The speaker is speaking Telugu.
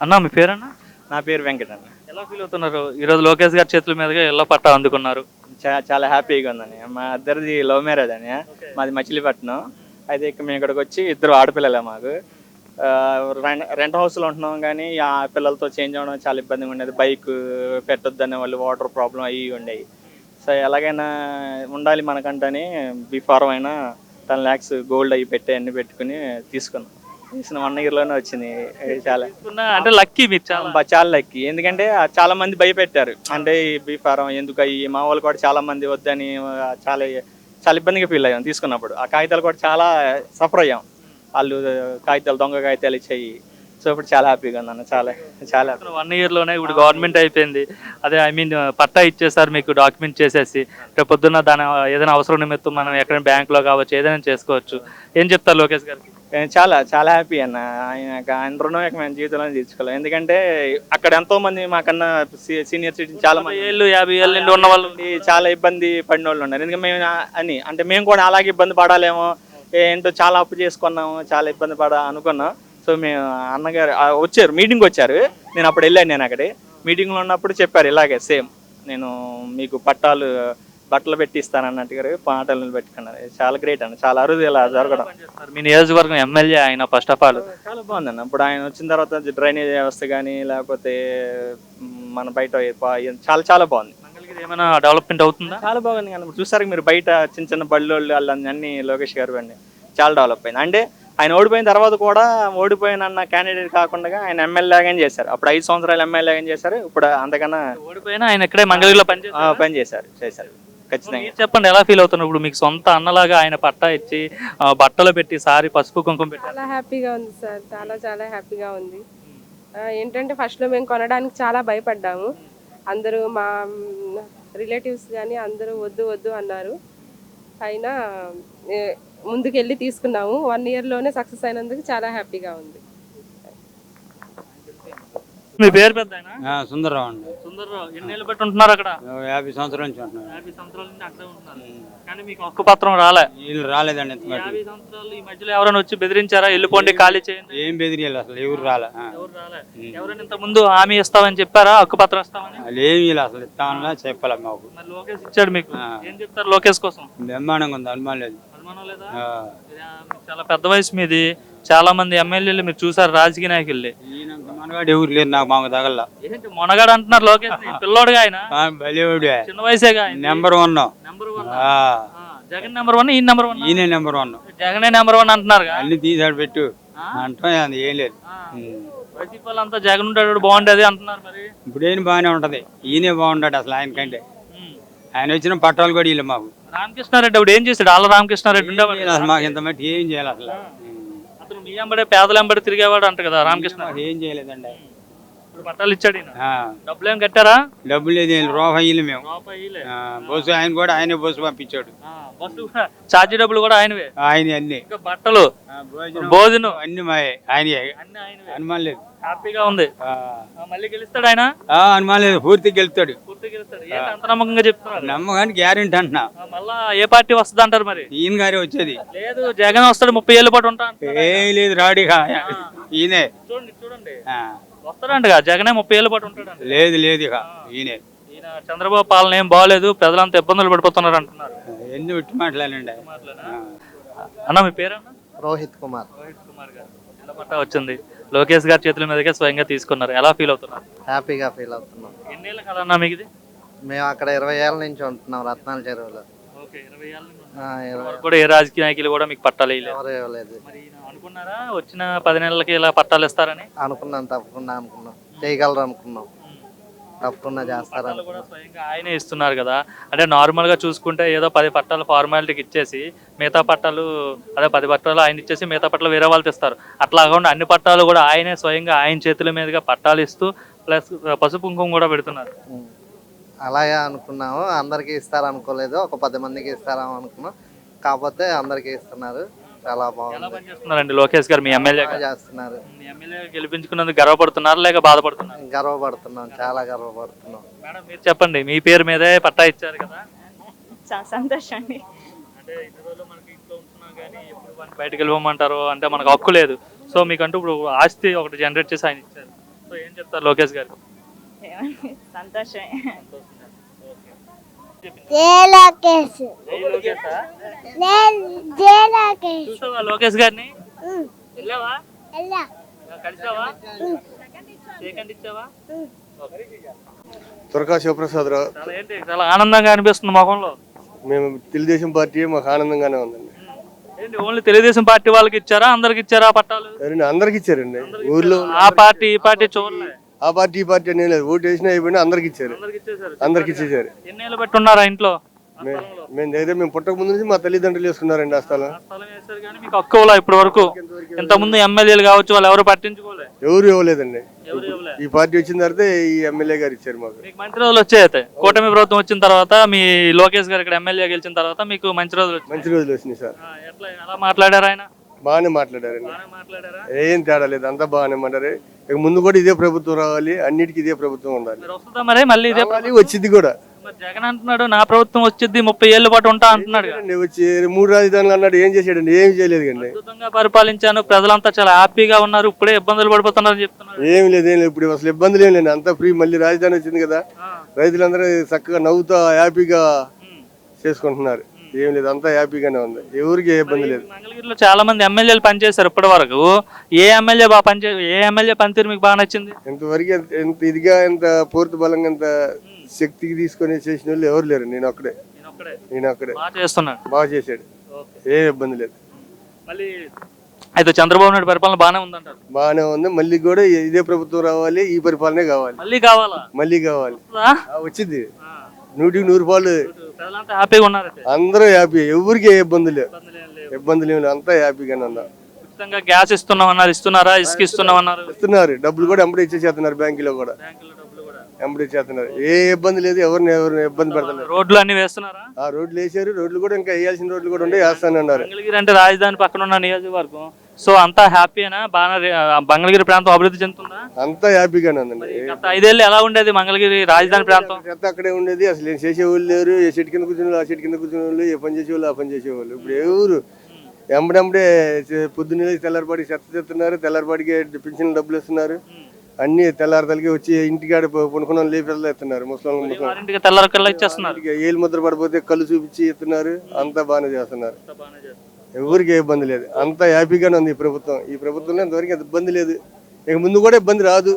అన్న మీ పేరన్నా? నా పేరు వెంకట అన్న. ఎలా ఫీల్ అవుతున్నారు ఈరోజు లోకేష్ గారి చేతుల మీదుగా ఇళ్ల పట్టా అందుకున్నారు? చాలా హ్యాపీగా ఉందని. మా ఇద్దరిది లవ్ మ్యారేజ్ అని. మాది మచిలీపట్నం. అయితే మేము ఇక్కడికి వచ్చి ఇద్దరు ఆడపిల్లలే మాకు. రెంట్ హౌస్లో ఉంటున్నాం కానీ ఆ పిల్లలతో చేంజ్ అవ్వడం చాలా ఇబ్బందిగా ఉండేది. బైక్ పెట్టొద్దనే వాళ్ళు, వాటర్ ప్రాబ్లం అవి ఉండేవి. సో ఎలాగైనా ఉండాలి మనకంటని బిఫారం అయినా 10 lakhs గోల్డ్ అవి పెట్టి అన్ని పెట్టుకుని తీసుకున్నాం. తీసిన 1 yearలోనే వచ్చింది. చాలా అంటే లక్కీ మీరు చాలా. చాలా లక్కీ. ఎందుకంటే చాలా మంది భయపెట్టారు. అంటే ఈ బీఫారం ఎందుకు అయ్యి, మా వాళ్ళు కూడా చాలా మంది వద్దని చాలా చాలా ఇబ్బందిగా ఫీల్ అయ్యాం తీసుకున్నప్పుడు. ఆ కాగితాలు కూడా చాలా సఫర్ అయ్యాం. వాళ్ళు కాగితాలు, దొంగ కాగితాలు ఇచ్చాయి. సో ఇప్పుడు చాలా హ్యాపీగా ఉన్నాను. చాలా చాలా 1 yearలోనే ఇప్పుడు గవర్నమెంట్ అయిపోయింది. అదే పట్టా ఇచ్చేసారు మీకు డాక్యుమెంట్ చేసేసి. రేపు పొద్దున్న దాని ఏదైనా అవసరం నిమిత్తం మనం ఎక్కడైనా బ్యాంకులో కావచ్చు, ఏదైనా చేసుకోవచ్చు. ఏం చెప్తారు లోకేష్ గారికి? చాలా చాలా హ్యాపీ అన్న. ఆయన రుణం ఇక మేము జీవితంలో తీర్చుకోలేం. ఎందుకంటే అక్కడ ఎంతో మంది మాకన్నా సీనియర్ సిటిజన్ చాలా మంది 50 ఏళ్ళు నుండి ఉన్న వాళ్ళు చాలా ఇబ్బంది పడిన వాళ్ళు ఉన్నారు. ఎందుకంటే మేము అంటే మేము కూడా అలాగే ఇబ్బంది పడాలేమో, ఏంటో చాలా అప్పు చేసుకున్నాము, చాలా ఇబ్బంది అనుకున్నాం. సో మేము అన్నగారు వచ్చారు, మీటింగ్కి వచ్చారు. నేను అప్పుడు వెళ్ళాను. నేను అక్కడే మీటింగ్లో ఉన్నప్పుడు చెప్పారు ఇలాగే సేమ్, నేను మీకు బట్టలు పెట్టి ఇస్తాను అన్నట్టుగా పాటలు పెట్టుకున్నారు. చాలా గ్రేట్ అన్న. చాలా అరుదు ఇలా జరగడం. మీ నియోజకవర్గం ఎమ్మెల్యే ఆయన ఫస్ట్ ఆఫ్ ఆల్ చాలా బాగుందన్న. ఇప్పుడు ఆయన వచ్చిన తర్వాత డ్రైనేజ్ వ్యవస్థ కానీ లేకపోతే మన బయట చాలా చాలా బాగుంది. ఏమైనా డెవలప్మెంట్ అవుతుందా? చాలా బాగుంది. కానీ ఇప్పుడు చూసారు మీరు బయట చిన్న చిన్న బళ్ళోళ్ళు వాళ్ళన్నీ లోకేష్ గారు అండి చాలా డెవలప్ అయింది. అంటే ఆయన ఓడిపోయిన తర్వాత కూడా ఓడిపోయిన క్యాండిడేట్ కాకుండా ఆయన ఎమ్మెల్యేగా చేశారు. అప్పుడు 5 సంవత్సరాలు ఎమ్మెల్యేగా చేశారు. ఇప్పుడు అంతకన్నా ఓడిపోయినా ఆయన ఇక్కడే మంగళగిరిలో పని చేశారు. ఖచ్చితంగా. చెప్పండి ఎలా ఫీల్ అవుతున్నారు ఇప్పుడు మీకు సొంత అన్నలాగా ఆయన పట్టా ఇచ్చి బట్టలు పెట్టి సారి పసుపు కుంకుమ పెట్టి? చాలా హ్యాపీగా ఉంది సార్. చాలా చాలా హ్యాపీగా ఉంది. ఏంటంటే ఫస్ట్లో మేము కొనడానికి చాలా భయపడ్డాము. అందరూ మా రిలేటివ్స్ కానీ అందరూ వద్దు వద్దు అన్నారు. అయినా ముందుకెళ్ళి తీసుకున్నాము. 1 yearలోనే సక్సెస్ అయినందుకు చాలా హ్యాపీగా ఉంది. మీ పేరు పెద్ద సుందరరావు అండి. సుందరరావు ఎన్నేళ్ళు బట్టి ఉంటున్నారు అక్కడ? 50 సంవత్సరాల నుంచి ఉంటున్నారు. 50 సంవత్సరాల నుంచి అక్కడే ఉంటున్నారు. కానీ మీకు హక్కు పత్రం రాలే? వీళ్ళు రాలేదండి. 50 సంవత్సరాలు ఈ మధ్యలో ఎవరైనా వచ్చి బెదిరించారా వెళ్ళిపోండి ఖాళీ చేయండి? ఏం బెదిరియాలి అసలు ఎవరు రాలే. ఎవరైనా ఇంత ముందు హామీ ఇస్తామని చెప్పారా హక్కు పత్రం ఇస్తామని? ఏమి అసలు ఇస్తామన్నా చెప్పాలి మాకు. మరి లోకేష్ ఇచ్చాడు మీకు. ఏం చెప్తారు లోకేష్ కోసం? బ్రహ్మాండంగా ఉంది. అనుమానం లేదు. అనుమానం లేదా? చాలా పెద్ద వయసు మీది. చాలా మంది ఎమ్మెల్యేలు మీరు చూసారు, రాజకీయ నాయకుల్ని. మనగాడు ఎవరు లేరు నాకు. మాకు తగల ఏంటి మొనగాడు అంటున్నారు లోకేష్? పిల్లోడుగా ఆయన చిన్న వయసేగా. నెంబర్ 1. జగన్ నెంబర్ 1, ఈయన నెంబర్ 1. ఈయన నెంబర్ 1. జగనే నెంబర్ 1 అంటున్నారు. అన్ని తీసాడు పెట్టు అంటాం. ఏం లేదు. వైసీపీ వాళ్ళంతా జగన్ ఉంటాడు బాగుండేది అంటున్నారు. మరి ఇప్పుడు ఏం బాగానే ఉంటది. ఈయనే బాగుంటాడు అసలు ఆయన కంటే. ఆయన వచ్చిన పట్టాలు కూడా వీళ్ళు మాకు. రామకృష్ణారెడ్డి అప్పుడు ఏం చేశాడు? ఆళ్ళ రామకృష్ణారెడ్డి అసలు మాకు ఇంత మట్టి ఏం చేయాలి అసలు. అతను మీ ఎంబడే పేదల ఎంబడి తిరిగేవాడు అంట కదా రామకృష్ణ. ఏం చేయలేదండి. ఇప్పుడు పట్టాలు ఇచ్చాడు. డబ్బులు ఏం కట్టారా? డబ్బులు లేదు. రూపాయిలు మేము బస్సు ఆయన కూడా ఆయనే బస్సు పంపించాడు. ఛార్జీ డబ్బులు కూడా ఆయనవే. ఆయన అన్ని బట్టలు భోజనం అన్ని మాయే. ఆయన అనుమానం లేదు. హ్యాపీగా ఉంది. మళ్ళీ గెలుస్తాడు ఆయన? అనుమానం లేదు. పూర్తిగా గెలుస్తాడు. అంత నమ్మకంగా చెప్తున్నారు? నమ్మకానికి గ్యారెంటీ అంటున్నా. మళ్ళా ఏ పార్టీ వస్తుంది అంటారు మరి? ఈయన గారే వచ్చేది. లేదు జగన్ వస్తాడు 30 ఏళ్ళ పాటు ఉంటా. ఏం లేదు రాడిగా ఈయనే. చూడండి వస్తాడంట జగనే 30 ఏళ్ళ పాటు ఉంటాడు. లేదు లేదు ఇక ఈయన చంద్రబాబు పాలన ఏం బాగలేదు, ప్రజలంతా ఇబ్బందులు పడిపోతున్నారు అంటున్నారు. ఎన్ని ఉట్టి మాట్లాడండి. అన్న మీ పేరన్నా? రోహిత్ కుమార్. రోహిత్ కుమార్ గారు ఇళ్ల పట్టా వచ్చింది. లోకేష్ గారి చేతుల మీదకే స్వయంగా తీసుకున్నారు. ఎలా ఫీల్ అవుతున్నారు? హ్యాపీగా ఫీల్ అవుతున్నాం. ఎన్నేళ్ళ కదన్నా మీకు ఇది? మేము అక్కడ 20 ఏళ్ళ నుంచి ఉంటున్నాం రత్నాల చెరువులో. 20 ఏళ్ళ కూడా ఏ రాజకీయ నాయకులు కూడా మీకు పట్టాలు ఇవ్వలేదు. మరి అనుకున్నారా వచ్చిన 10 నెలలకి ఇలా పట్టాలు ఇస్తారని? అనుకున్నాం. తప్పకుండా అనుకున్నాం. చేయగలరు అనుకున్నాం. తప్పకుండా చేస్తారు. కూడా స్వయంగా ఆయనే ఇస్తున్నారు కదా. అంటే నార్మల్ గా చూసుకుంటే ఏదో 10 పట్టాలు ఫార్మాలిటీకి ఇచ్చేసి మిగతా పట్టాలు 10 పట్టాలు ఆయన ఇచ్చేసి మిగతా పట్టాలు వేరే వాళ్ళకి ఇస్తారు. అట్లా కాకుండా అన్ని పట్టాలు కూడా ఆయనే స్వయంగా ఆయన చేతుల మీదుగా పట్టాలు ఇస్తూ ప్లస్ పసుపు కుంకుమ కూడా పెడుతున్నారు. అలాగే అనుకున్నాము. అందరికీ ఇస్తారు అనుకోలేదు. ఒక 10 మందికి ఇస్తారేమో అనుకున్నాం. కాకపోతే అందరికీ ఇస్తున్నారు. చాలా బాగుంది. చేస్తున్నారండి లోకేష్ గారు మీ ఎమ్మెల్యే చేస్తున్నారు. మీ ఎమ్మెల్యే గెలిపించుకున్నందుకు గర్వపడుతున్నారు లేక బాధపడుతున్నారు? గర్వపడుతున్నాం. చాలా గర్వపడుతున్నాం. మేడం మీరు చెప్పండి, మీ పేరు మీదే పట్టా ఇచ్చారు కదా. చాలా సంతోషం అండి. అంటే ఇన్ని రోజులు మనకి ఇంట్లో ఉంటున్నాం కానీ ఎప్పుడు బయటకు వెళ్ళిపోమంటారు అంటే మనకు హక్కు లేదు. సో మీకంటూ ఇప్పుడు ఆస్తి ఒకటి జనరేట్ చేసి ఆయన ఇచ్చారు. సో ఏం చెప్తారు లోకేష్ గారు? ఏమని సంతోషమే. చూసావా లోకేష్ గారిని? వెళ్ళావా? కలిసావా? సెకండ్ ఇచ్చావా? త్వరగా శివప్రసాదరావు. చాలా ఏంటి చాలా ఆనందంగా అనిపిస్తుంది ముఖంలో. మేము తెలుగుదేశం పార్టీ మాకు ఆనందంగానే ఉందండి. ఏంటి ఓన్లీ తెలుగుదేశం పార్టీ వాళ్ళకి ఇచ్చారా అందరికి ఇచ్చారా పట్టాలు? ఎవరండి అందరికి ఇచ్చారండి. ఊర్లో ఆ పార్టీ ఈ పార్టీ చూడలే. ఆ పార్టీ ఈ పార్టీ అనేది లేదు. ఓటు వేసినా అయిపోయినా అందరికి ఇచ్చారు. అందరికి ఇచ్చేసారు. అందరికి ఇచ్చేసారు. ఎన్నేళ్ళు పెట్టున్నారా ఇంట్లో? ఆ స్థలంలో? మేము పుట్టక ముందు నుంచి మా తల్లిదండ్రులు వేసుకున్నారండి ఆ స్థలం. ఆ స్థలం వేశారు కానీ మీకు హక్కువలా ఇప్పటి వరకు. ఇంతకుముందు ఎమ్మెల్యేలు కావచ్చు వాళ్ళు ఎవరు పట్టించుకోలే. ఎవరు ఇవ్వలేదండి. ఎవరు ఇవ్వలే. ఈ పార్టీ వచ్చిన తర్వాత ఈ ఎమ్మెల్యే గారు ఇచ్చారు మాకు. మీకు మంచి రోజులు వచ్చాయి అయితే. కూటమి ప్రభుత్వం వచ్చిన తర్వాత మీ లోకేష్ గారు ఇక్కడ ఎమ్మెల్యే గెలిచిన తర్వాత మీకు మంచి రోజులు వచ్చాయి. మంచి రోజులు వచ్చినాయి సార్. ఎట్లా ఎలా మాట్లాడారు ఆయన? బాగానే మాట్లాడారండి. బాగానే మాట్లాడారా? ఏం తేడా లేదు, అంతా బాగానే మాట్లాడారు. ఇక ముందు కూడా ఇదే ప్రభుత్వం రావాలి, అన్నిటికీ ఇదే ప్రభుత్వం ఉండాలి. మరి వస్తుందా మరి మళ్ళీ ఇదే రావాలి, వచ్చింది కూడా. మరి జగన్ అంటున్నాడు నా ప్రభుత్వం వచ్చింది 30 ఏళ్ళ పాటు ఉంటా అంటున్నాడు కదా. అండి వచ్చి 3 రాజధానులు అన్నాడు, ఏం చేశాడండి? ఏం చేయలేదు కండి. అద్భుతంగా పరిపాలించాను, ప్రజలంతా చాలా హ్యాపీగా ఉన్నారు, ఇప్పుడే ఇబ్బందులు పడిపోతున్నారు అని చెప్తున్నారు. ఏం లేదు, ఏం లేదు. ఇప్పుడు అసలు ఇబ్బందులు ఏం లేదు, అంతా ఫ్రీ. మళ్ళీ రాజధాని వచ్చింది కదా, రైతులందరూ చక్కగా నవ్వుతా హ్యాపీగా చేసుకుంటున్నారు. ఏం లేదు, అంతా హ్యాపీగానే ఉంది. ఎవరికి ఏ ఇబ్బంది లేదు. మంగళగిరిలో చాలా మంది ఎమ్మెల్యేలు పనిచేశారు ఇప్పటి వరకు. ఏ ఎమ్మెల్యే పనితీరు మీకు బాగా నచ్చింది? ఇంతవరకు ఎంత ఇదిగా, ఎంత పూర్తి బలంగా, ఎంత శక్తికి తీసుకొని చేసిన వాళ్ళు ఎవరు లేరు. నేను ఒక్కడే బాగా చేస్తున్నాడు. బాగా చేశాడు, ఏ ఇబ్బంది లేదు. మళ్ళీ అయితే చంద్రబాబు నాయుడు పరిపాలన బాగానే ఉందంటారు. బాగానే ఉంది. మళ్ళీ కూడా ఇదే ప్రభుత్వం రావాలి, ఈ పరిపాలనే కావాలి. మళ్ళీ కావాలా? మళ్ళీ కావాలి. వస్తుందా? వచ్చింది 100కి 100 రూపాయలు. ప్రజలంతా హ్యాపీగా ఉన్నారు అయితే. అందరూ హ్యాపీ, ఎవరికి ఏ ఇబ్బందులు లేవు. ఇబ్బందులు ఏం లేవు. ఇబ్బందులు ఏమి లేవు, అంతా హ్యాపీగానే ఉన్నారు. ఉచితంగా గ్యాస్ ఇస్తున్నామన్నారు, ఇస్తున్నారా? ఇసుక ఇస్తున్నామన్నారు, ఇస్తున్నారు. డబ్బులు కూడా ఎంబడి ఇచ్చేస్తున్నారు. బ్యాంకులో కూడా బ్యాంకులో డబ్బులు కూడా. ఎంబడి ఇచ్చేస్తున్నారు. ఏ ఇబ్బంది లేదు, ఎవరిని ఇబ్బంది పెడతలేదు. రోడ్లు అన్ని వేస్తున్నారా? ఆ రోడ్లు వేసారు. రోడ్లు కూడా ఇంకా వేయాల్సిన రోడ్లు కూడా ఉండే వేస్తానన్నారు. మంగళగిరి అంటే రాజధాని పక్కన ఉన్న నియోజకవర్గం. సో అంతా హ్యాపీనా? బాగా మంగళగిరి ప్రాంతం అభివృద్ధి చెందుతుందా? అంతా హ్యాపీగానే ఉందండి. గత 5 ఏళ్ళు ఎలా ఉండేది మంగళగిరి రాజధాని ప్రాంతం? చెత్త అక్కడే ఉండేది. అసలు ఏం చేసేవాళ్ళు లేరు. ఏ చెట్టు కింద కూర్చుని ఆ చెట్టు కింద కూర్చునే వాళ్ళు, ఏ పని చేసేవాళ్ళు ఆ పని చేసేవాళ్ళు. ఇప్పుడు ఎవరు ఎంబడెంబడే పొద్దున్నే తెల్లారిపాడికి చెత్త తెస్తున్నారు, తెల్లారిపాడికి పింఛన్ డబ్బులు ఇస్తున్నారు. అన్ని తెల్లారితలకి వచ్చి ఇంటికాడ పనుకున్న లేపిల్లా ఇస్తున్నారు. ముసలి వారింటికి తెల్లరకల్లా ఇచ్చేస్తున్నారు. ఏలు ముద్ర పడిపోతే కళ్ళు చూపించి ఇస్తున్నారు. అంతా బాగానే చేస్తున్నారు. ఎవరికి ఏ ఇబ్బంది లేదు, అంతా హ్యాపీగానే ఉంది ఈ ప్రభుత్వం. ఈ ప్రభుత్వంలో ఇంతవరకు ఇబ్బంది లేదు, ఇక ముందు కూడా ఇబ్బంది రాదు.